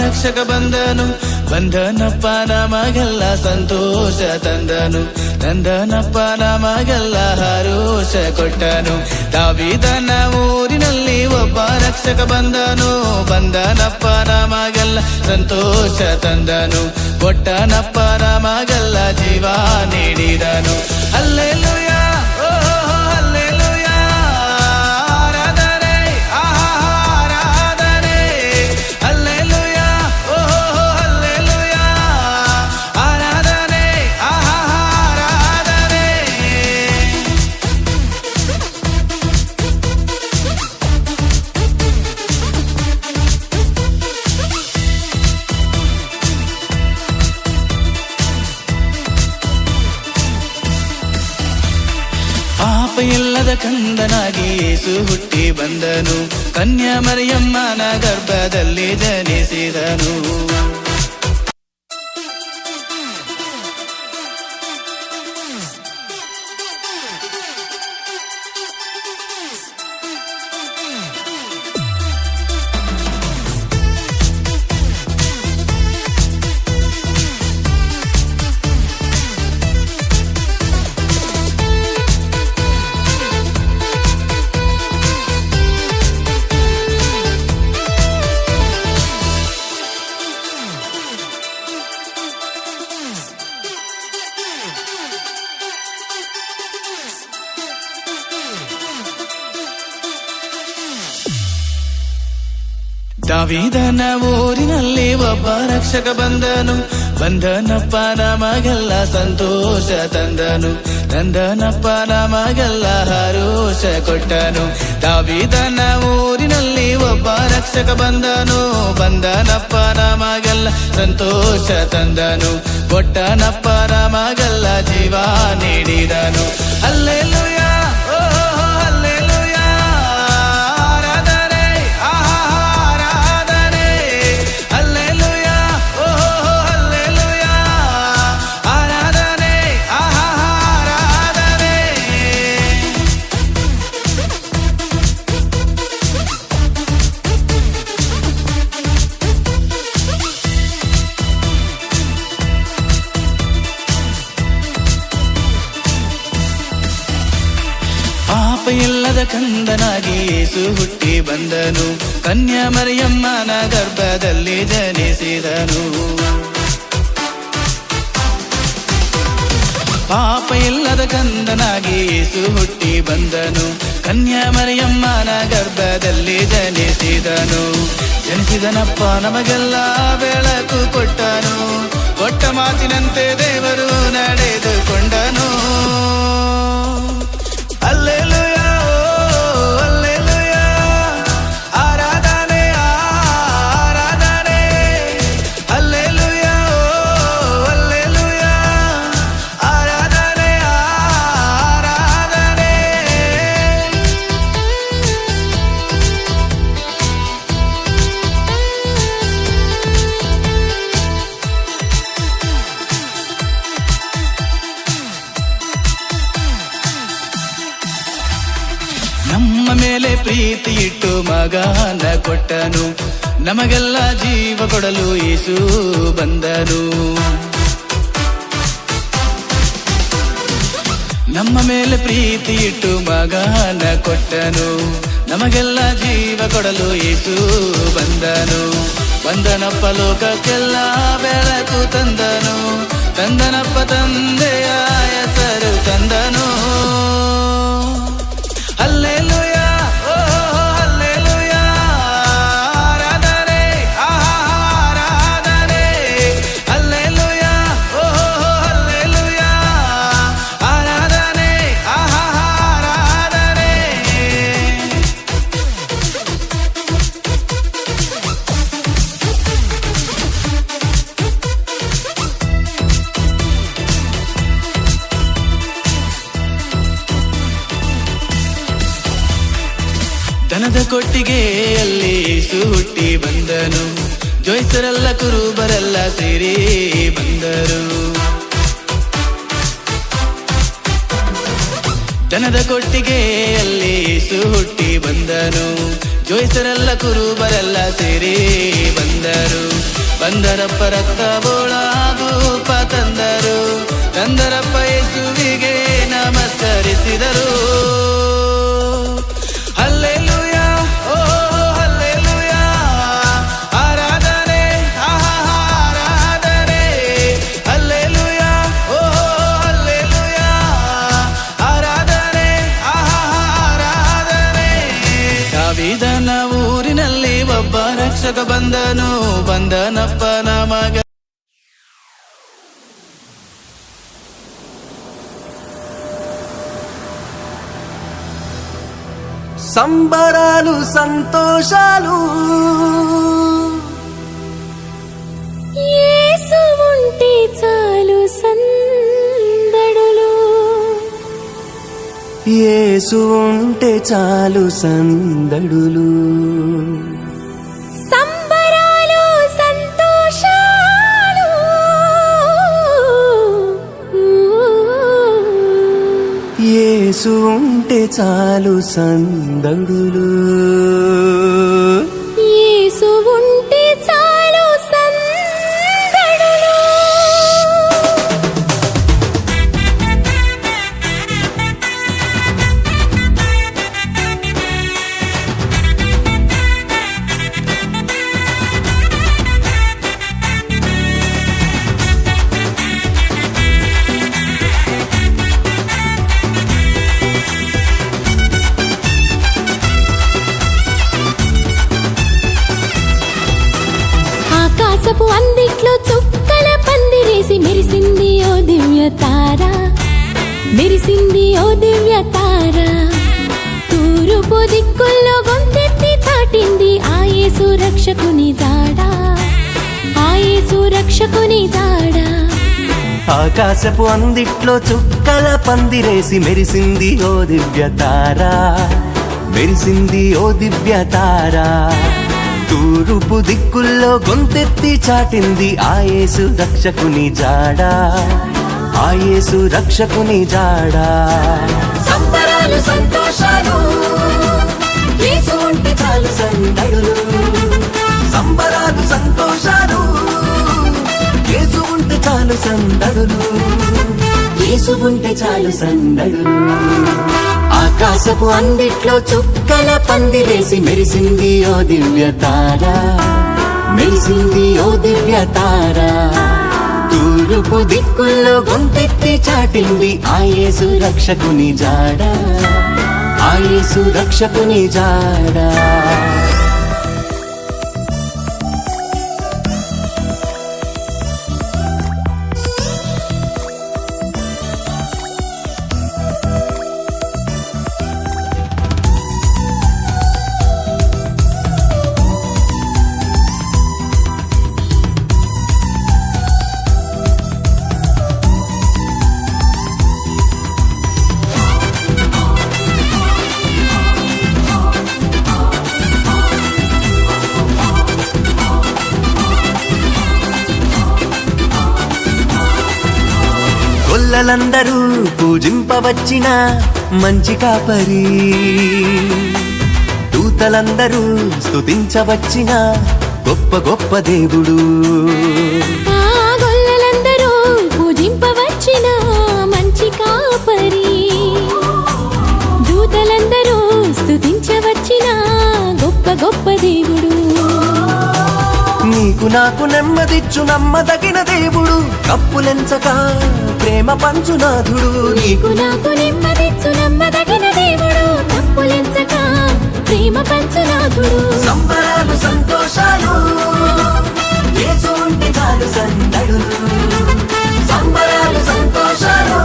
ರಕ್ಷಕ ಬಂದನು. ಬಂದನಪ್ಪ ನಮಗೆಲ್ಲ ಸಂತೋಷ ತಂದನು. ತಂದನಪ್ಪ ನಮಗೆಲ್ಲ ಹರೋಷ ಕೊಟ್ಟನು. ದಾವೀದನ ಊರಿನಲ್ಲಿ ಒಬ್ಬ ರಕ್ಷಕ ಬಂದನು. ಬಂದನಪ್ಪ ನಮಗೆಲ್ಲ ಸಂತೋಷ ತಂದನು. ಕೊಟ್ಟನಪ್ಪ ನಮಗೆಲ್ಲ ಜೀವ ನೀಡಿದನು. ಹಲ್ಲೆಲೂಯಾ, ಓ ಹಲ್ಲೆಲೂಯಾ, ಆರಾಧನೆ, ಆರಾಧನೆ. ಹಲ್ಲೆಲೂಯಾ, ಓ ಹಲ್ಲೆಲೂಯಾ, ಆರಾಧನೆ, ಆರಾಧನೆ. ಪಾಪ ಇಲ್ಲದ ಕಂದನಾಗಿ ಯೇಸು ಹುಟ್ಟಿ ಬಂದನು. ಕನ್ಯಾ ಮರಿಯಮ್ಮನ ಗರ್ಭದಲ್ಲಿ ಜನಿಸಿದನು. ದಾವೀದನ ಊರಿನಲ್ಲಿ ಒಬ್ಬ ರಕ್ಷಕ ಬಂದನು. ಬಂದನಪ್ಪ ನಮಗೆಲ್ಲ ಸಂತೋಷ ತಂದನು. ತಂದನಪ್ಪ ನಮಗೆಲ್ಲ ಹರೋಷ ಕೊಟ್ಟನು. ದಾವೀದನ ಊರಿನಲ್ಲಿ ಒಬ್ಬ ರಕ್ಷಕ ಬಂದನು. ಬಂದನಪ್ಪ ನಮಗೆಲ್ಲ ಸಂತೋಷ ತಂದನು. ಕೊಟ್ಟನಪ್ಪ ನಮಗೆಲ್ಲ ಜೀವ ನೀಡಿದನು. ಹಲ್ಲೆಲೂಯಾ, ಓ ಹಲ್ಲೆಲೂಯಾ, ಆರಾಧನೆ, ಆರಾಧನೆ. ಹಲ್ಲೆಲೂಯಾ, ಓ ಹಲ್ಲೆಲೂಯಾ, ಆರಾಧನೆ, ಆರಾಧನೆ. ಪಾಪ ಇಲ್ಲದ ಕಂದನಾಗಿ ಯೇಸು ಹುಟ್ಟಿ ಬಂದನು. ಕನ್ಯಾ ಮರಿಯಮ್ಮನ ಗರ್ಭದಲ್ಲಿ ಜನಿಸಿದನು. ಪಾಪ ಇಲ್ಲದ ಕಂದನಾಗಿ ಯೇಸು ಹುಟ್ಟಿ ಬಂದನು. ಕನ್ಯಾ ಮರಿಯಮ್ಮನ ಗರ್ಭದಲ್ಲಿ ಜನಿಸಿದನು. ಜನಿಸಿದನಪ್ಪ ನಮಗೆಲ್ಲ ಬೆಳಕು ಕೊಟ್ಟನು. ಕೊಟ್ಟ ಮಾತಿನಂತೆ ದೇವರು ನಡೆದುಕೊಂಡನು. ಹಲ್ಲೆಲೂಯಾ, ಓ ಹಲ್ಲೆಲೂಯಾ, ಆರಾಧನೆ, ಆರಾಧನೆ. ಹಲ್ಲೆಲೂಯಾ, ಓ ಹಲ್ಲೆಲೂಯಾ, ಆರಾಧನೆ, ಆರಾಧನೆ. ನಮ್ಮ ಮೇಲೆ ಪ್ರೀತಿ ಇಟ್ಟು ಮಗನ ಕೊಟ್ಟನು. ನಮಗೆಲ್ಲ ಜೀವ ಕೊಡಲು ಯೇಸು ಬಂದನು. ನಮ್ಮ ಮೇಲೆ ಪ್ರೀತಿ ಇಟ್ಟು ಮಗನ ಕೊಟ್ಟನು. ನಮಗೆಲ್ಲ ಜೀವ ಕೊಡಲು ಯೇಸು ಬಂದನು. ಬಂದನಪ್ಪ ಲೋಕಕ್ಕೆಲ್ಲ ಬೆಳಕು ತಂದನು. ತಂದನಪ್ಪ ತಂದೆಯ ಹೆಸರು ತಂದನು. ಹಲ್ಲೆಲೂಯಾ, ಓ ಹಲ್ಲೆಲೂಯಾ, ಆರಾಧನೆ, ಆರಾಧನೆ. ಹಲ್ಲೆಲೂಯಾ, ಓ ಹಲ್ಲೆಲೂಯಾ, ಆರಾಧನೆ, ಆರಾಧನೆ. ದನದ ಕೊಟ್ಟಿಗೆಯಲ್ಲಿ ಯೇಸು ಹುಟ್ಟಿ ಬಂದನು. ಜೋಯಿಸರೆಲ್ಲ ಕುರುಬರೆಲ್ಲ ಸೇರಿ ಬಂದರು. ದನದ ಕೊಟ್ಟಿಗೆಯಲ್ಲಿ ಯೇಸು ಹುಟ್ಟಿ ಬಂದನು. ಜೋಯಿಸರೆಲ್ಲ ಕುರುಬರೆಲ್ಲ ಸೇರಿ ಬಂದರು. ಬಂದರಪ್ಪ ರಕ್ತ ಬೋಳ ಧೂಪ ತಂದರಪ್ಪ ಯೇಸುವಿಗೆ ನಮಸ್ಕರಿಸಿದರು. ಹಲ್ಲೆಲೂಯಾ, ಓ ಹಲ್ಲೆಲೂಯಾ, ಆರಾಧನೆ, ಆರಾಧನೆ, ಹಲ್ಲೆಲೂಯಾ, ಓ ಹಲ್ಲೆಲೂಯಾ, ಆರಾಧನೆ, ಆರಾಧನೆ. ದಾವೀದನ ಊರಿನಲ್ಲಿ ಒಬ್ಬ ರಕ್ಷಕ ಬಂದನಪ್ಪ ನಮಗ. సంబరాలు సంతోషాలు యేసు ఉంటే చాలు సందడులు, యేసు ఉంటే చాలు సందడులు. సంబరాలు సంతోషాలు యేసు ఉంటే చాలు సందడులు. యేసు ఉంటే చాలు సందడులు. ఆకాశపు అందిట్లో చుక్కల పందిరేసి మెరిసింది ఓ దివ్య తార, మెరిసింది ఓ దివ్య తార. తూర్పు దిక్కుల్లో గొంతెత్తి చాటింది ఆ యేసు రక్షకుని జాడ, ఆ యేసు రక్షకుని జాడ. ఆకాశపు అందిట్లో చుక్కల పందిరేసి మెరిసింది ఓ దివ్య తార, మెరిసింది ఓ దివ్య తార. తూర్పు దిక్కుల్లో గొంతెత్తి చాటింది ఆ యేసు రక్షకుని జాడ, ఆ యేసు రక్షకుని జాడ. సంబరాలు సంతోషాలు యేసు ఉంటే చాలు సందడులు. సంబరాలు సంతోషాలు యేసు ఉంటే చాలు సందడులు. యేసు ఉంటే చాలు సందడులు. ఆకాశపు అందిట్లో చుక్కల పందిరేసి మెరిసింది ఓ దివ్య తార, మెరిసింది ఓ దివ్య తార. తూర్పు దిక్కుల్లో గొంతెత్తి చాటింది ఆ యేసు రక్షకుని జాడ, ఆ యేసు రక్షకుని జాడ. గొల్లలందరూ పూజింపవచ్చిన మంచి కాపరి, దూతలందరూ స్తుతించవచ్చిన గొప్ప గొప్ప దేవుడు. ఆ గొల్లలందరూ పూజింపవచ్చిన మంచి కాపరి, దూతలందరూ స్తుతించవచ్చిన గొప్ప గొప్ప దేవుడు. నీకు నాకు నెమ్మదిచ్చు నమ్మదగిన దేవుడు, కప్పులెంచక ప్రేమ పంచునాథుడు. నీకు నాకు నెమ్మదిచ్చు నమ్మదగిన దేవుడు, తప్పులెంచక ప్రేమ పంచునాథుడు. సంబరాలు సంతోషాలు యేసు ఉంటే చాలు సందడులు. సంబరాలు సంతోషాలు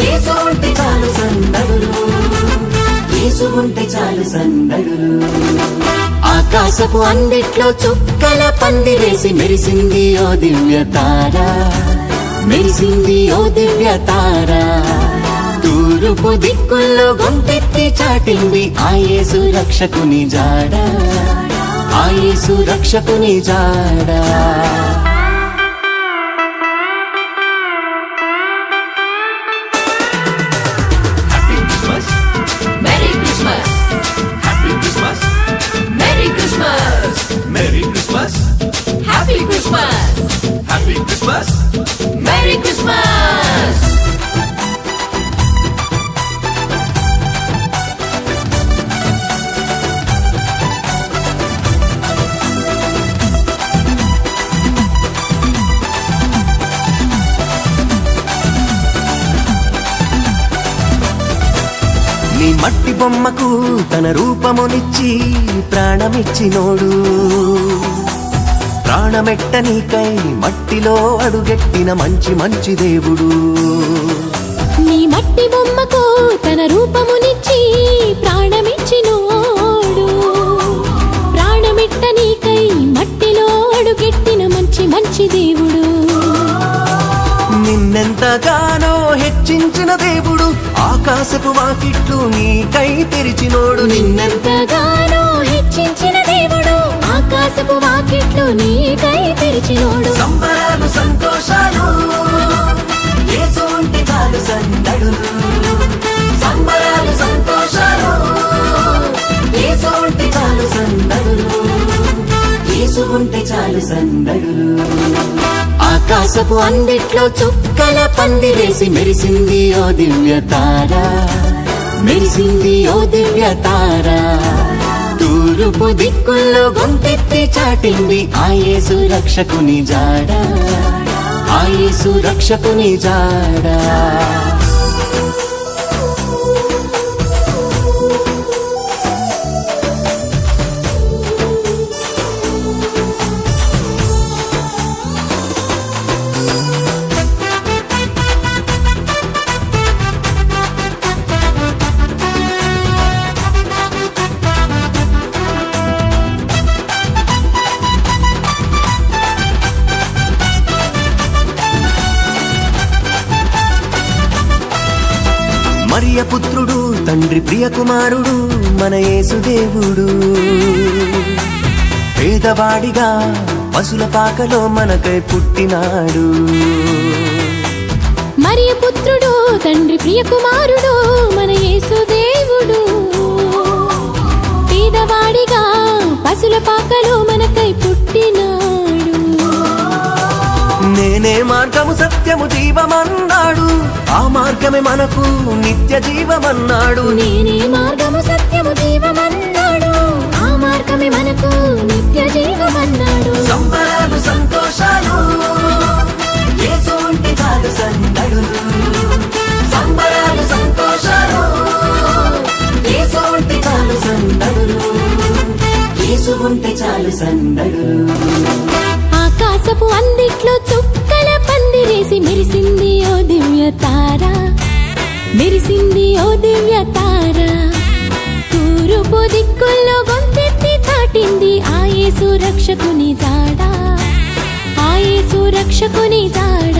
యేసు ఉంటే చాలు సందడులు. యేసు ఉంటే చాలు సందడులు. ఆకాశపు అందిట్లో చుక్కల పందిరేసి మెరిసింది ఓ దివ్య తార, మెరిసింది ఓ దివ్య తార. తూర్పు దిక్కుల్లో గొంతెత్తి చాటింది ఆ యేసు రక్షకుని జాడ, ఆ యేసు రక్షకుని జాడ. Merry Christmas! Happy Christmas! Merry Christmas! Merry Christmas! Happy మట్టి బొమ్మకు తన రూపమునిచ్చి ప్రాణమిచ్చినోడు, ప్రాణమెట్ట నీకై మట్టిలో అడుగెట్టిన మంచి మంచి దేవుడు. నీ మట్టి బొమ్మకు తన రూపమునిచ్చి ప్రాణమిచ్చినోడు, ప్రాణమిట్ట నీకై మట్టిలో అడుగెట్టిన మంచి మంచి దేవుడు. నిన్నెంతగానో హెచ్చించిన దేవుడు, ఆకాశపు వాకిట్లు నీకై తెరిచినోడు. నిన్నెంతగానో హెచ్చించిన దేవుడు, ఆకాశపు వాకిట్లు నీకై తెరిచినోడు. సంబరాలు సంతోషాలు యేసు ఉంటే చాలు సందడులు. సంబరాలు సంతోషాలు యేసు ఉంటే చాలు సందడులు. యేసు ఉంటే చాలు సందడులు. ఆకాశపు అందిట్లో చుక్కల పందిరేసి మెరిసింది ఓ దివ్య తార, మెరిసింది ఓ దివ్య తార. తూర్పు దిక్కుల్లో గొంతెత్తి చాటింది ఆ యేసు రక్షకుని జాడ, ఆ యేసు రక్షకుని జాడ. మరియ పుత్రుడు తండ్రి ప్రియ కుమారుడు మన యేసుదేవుడు, పేదవాడిగా పశుల పాకలో మనకై పుట్టినాడు. మరియ పుత్రుడు తండ్రి ప్రియ కుమారుడు మన యేసుదేవుడు, పేదవాడిగా పశుల పాకలో మనకై పుట్టినాడు. నేనే మార్గము సత్యము జీవమన్నాడు, ఆ మార్గమే మనకు నిత్య జీవమన్నాడు. నేనే మార్గము సత్యము జీవమన్నాడు, ఆ మార్గమే మనకు నిత్య జీవమన్నాడు. సంబరాలు సంతోషాలు యేసు ఉంటే చాలు సందడులు. సంబరాలు సంతోషాలు యేసు ఉంటే చాలు సందడులు. యేసు ఉంటే చాలు సందడులు. ఆకాశపు అందిట్లో చుక్కల పందిరేసి మెరిసింది ఓ దివ్య తార, మెరిసింది ఓ దివ్య తార. తూర్పు దిక్కుల్లో గొంతెత్తి చాటింది ఆ యేసు రక్షకుని జాడ, ఆ యేసు రక్షకుని జాడ.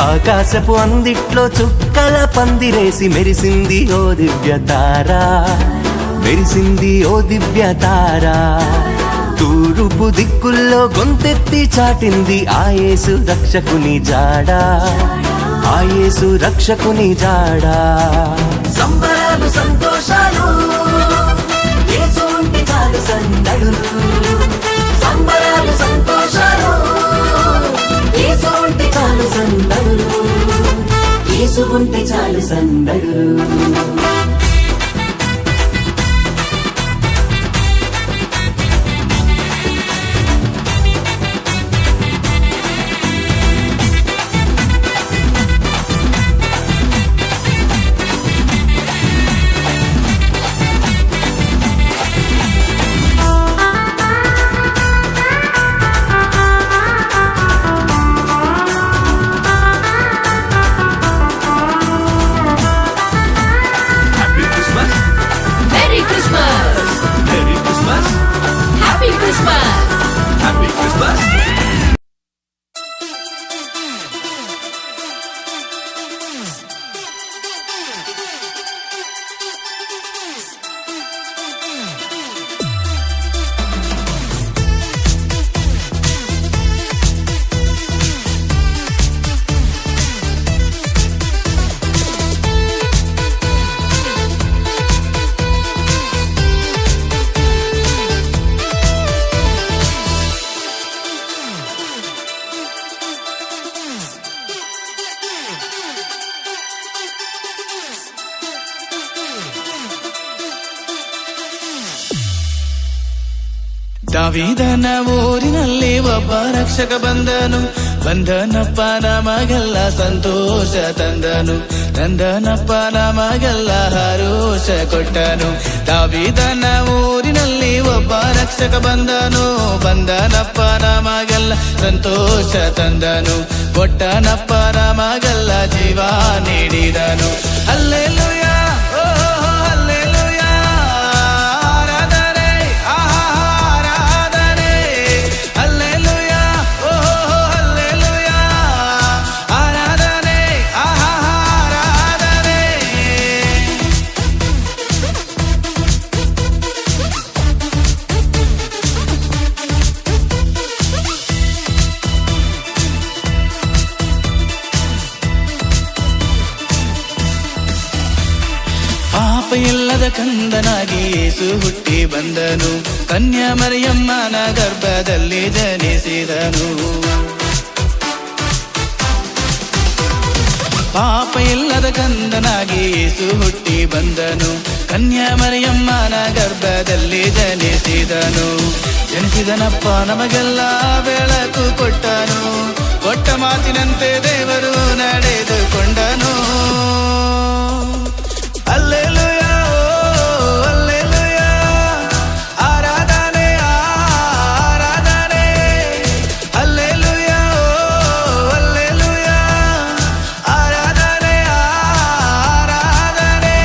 ఆకాశపు అందిట్లో చుక్కల పందిరేసి మెరిసింది ఓ దివ్య తార, మెరిసింది ఓ దివ్య తార. తూర్పు దిక్కుల్లో గొంతెత్తి చాటింది ఆ యేసు రక్షకుని జాడ, ఆ యేసు రక్షకుని జాడ. సంబరాలు సంతోషాలు యేసు ఉంటే చాలు సందడులు. సంబరాలు సంతోషాలు యేసు ఉంటే చాలు సందడులు. యేసు ఉంటే చాలు సందడులు. ದಾವೀದನ ಊರಿನಲ್ಲಿ ಒಬ್ಬ ರಕ್ಷಕ ಬಂದನು, ಬಂದನಪ್ಪ ನಮಗೆಲ್ಲ ಸಂತೋಷ ತಂದನು, ತಂದನಪ್ಪ ನಮಗೆಲ್ಲ ಹರೋಷ ಕೊಟ್ಟನು. ದಾವೀದನ ಊರಿನಲ್ಲಿ ಒಬ್ಬ ರಕ್ಷಕ ಬಂದನು, ಬಂದನಪ್ಪ ನಮಗೆಲ್ಲ ಸಂತೋಷ ತಂದನು, ಕೊಟ್ಟನಪ್ಪ ನಮಗೆಲ್ಲ ಜೀವ ನೀಡಿದನು. ಹಲ್ಲೆಲೂಯಾ, ಓ ಹಲ್ಲೆಲೂಯಾ, ಆರಾಧನೆ, ಆರಾಧನೆ, ಹಲ್ಲೆಲೂಯಾ, ಓ ಹಲ್ಲೆಲೂಯಾ, ಆರಾಧನೆ, ಆರಾಧನೆ. ಪಾಪ ಇಲ್ಲದ ಕಂದನಾಗಿ ಯೇಸು ಹುಟ್ಟಿ ಬಂದನು, ಕನ್ಯಾ ಮರಿಯಮ್ಮನ ಗರ್ಭದಲ್ಲಿ ಜನಿಸಿದನು. ಪಾಪ ಇಲ್ಲದ ಕಂದನಾಗಿ ಯೇಸು ಹುಟ್ಟಿ ಬಂದನು, ಕನ್ಯಾ ಮರಿಯಮ್ಮನ ಗರ್ಭದಲ್ಲಿ ಜನಿಸಿದನು. ಜನಿಸಿದನಪ್ಪ ನಮಗೆಲ್ಲ ಬೆಳಕು ಕೊಟ್ಟನು, ಕೊಟ್ಟ ಮಾತಿನಂತೆ ದೇವರು ನಡೆದುಕೊಂಡನು. ಹಲ್ಲೆಲೂಯಾ, ಓ ಹಲ್ಲೆಲೂಯಾ, ಆರಾಧನೆ, ಆರಾಧನೆ, ಹಲ್ಲೆಲೂಯಾ, ಓ ಹಲ್ಲೆಲೂಯಾ, ಆರಾಧನೆ, ಆರಾಧನೆ.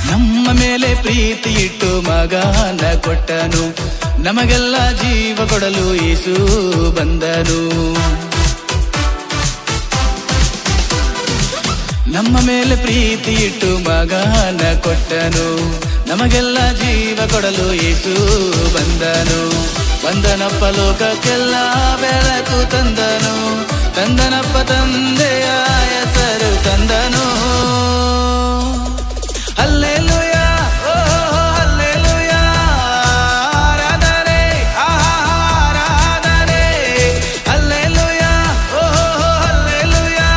ನಮ್ಮ ಮೇಲೆ ಪ್ರೀತಿ ಇಟ್ಟು ಮಗನ ಕೊಟ್ಟನು, ನಮಗೆಲ್ಲ ಜೀವ ಕೊಡಲು ಯೇಸು ಬಂದನು. ನಮ್ಮ ಮೇಲೆ ಪ್ರೀತಿ ಇಟ್ಟು ಮಗನ ಕೊಟ್ಟನು, ನಮಗೆಲ್ಲ ಜೀವ ಕೊಡಲು ಯೇಸು ಬಂದನು. ಬಂದನಪ್ಪ ಲೋಕಕ್ಕೆಲ್ಲ ಬೆಳಕು ತಂದನು, ತಂದನಪ್ಪ ತಂದೆಯ ಹೆಸರು ತಂದನು. ಹಲ್ಲೆಲೂಯಾ, ಓ ಹಲ್ಲೆಲೂಯಾ, ಆರಾಧನೆ, ಆರಾಧನೆ, ಹಲ್ಲೆಲೂಯಾ, ಓ ಹಲ್ಲೆಲೂಯಾ,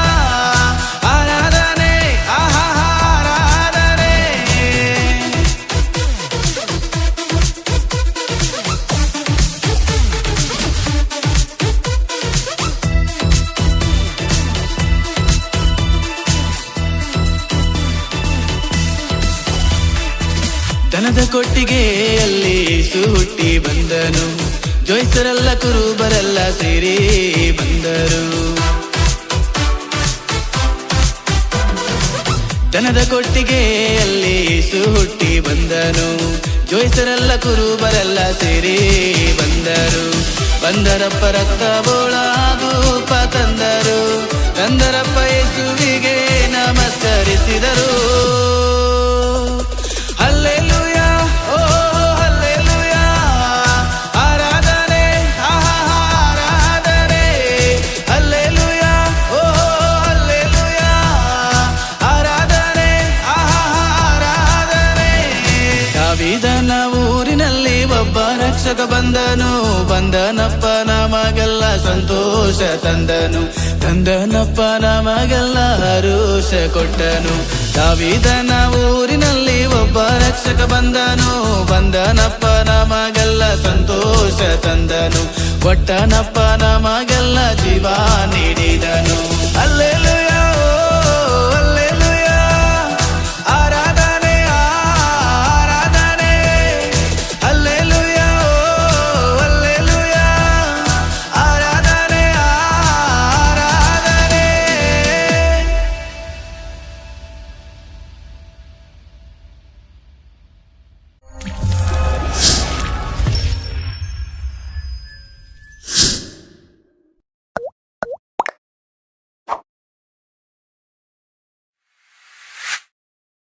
ಆರಾಧನೆ, ಆರಾಧನೆ. ದನದ ಕೊಟ್ಟಿಗೆಯಲ್ಲಿ ಯೇಸು ಹುಟ್ಟಿ ಬಂದನು, ಜೋಯಿಸರೆಲ್ಲ ಕುರುಬರೆಲ್ಲ ಸೇರಿ ಬಂದರು. ದನದ ಕೊಟ್ಟಿಗೆಯಲ್ಲಿ ಯೇಸು ಹುಟ್ಟಿ ಬಂದನು, ಜೋಯಿಸರೆಲ್ಲ ಕುರುಬರೆಲ್ಲ ಸೇರಿ ಬಂದರು. ಬಂದರಪ್ಪ ರಕ್ತ ಬೋಳ ಧೂಪ ತಂದರು, ತಂದರಪ್ಪ ಯೇಸುವಿಗೆ ನಮಸ್ಕರಿಸಿದರು. ಹಲ್ಲೆಲೂಯಾ, ಓ ಹಲ್ಲೆಲೂಯಾ, ಆರಾಧನೆ, ಆರಾಧನೆ, ಹಲ್ಲೆಲೂಯಾ, ಓ ಹಲ್ಲೆಲೂಯಾ, ಆರಾಧನೆ, ಆರಾಧನೆ. ದಾವೀದನ ಊರಿನಲ್ಲಿ ಒಬ್ಬ ರಕ್ಷಕ ಬಂದನು, ಬಂದನಪ್ಪ ನಮಗೆಲ್ಲ ಸಂತೋಷ ತಂದನು, ತಂದನಪ್ಪ ನಮಗೆಲ್ಲ ಹರೋಷ ಕೊಟ್ಟನು. ದಾವೀದನ ಊರಿನಲ್ಲಿ ಒಬ್ಬ ರಕ್ಷಕ ಬಂದನು, ಬಂದನಪ್ಪ ನಮಗೆಲ್ಲ ಸಂತೋಷ ತಂದನು, ಕೊಟ್ಟನಪ್ಪ ನಮಗೆಲ್ಲ ಜೀವ ನೀಡಿದನು. ಹಲ್ಲೆಲೂಯಾ.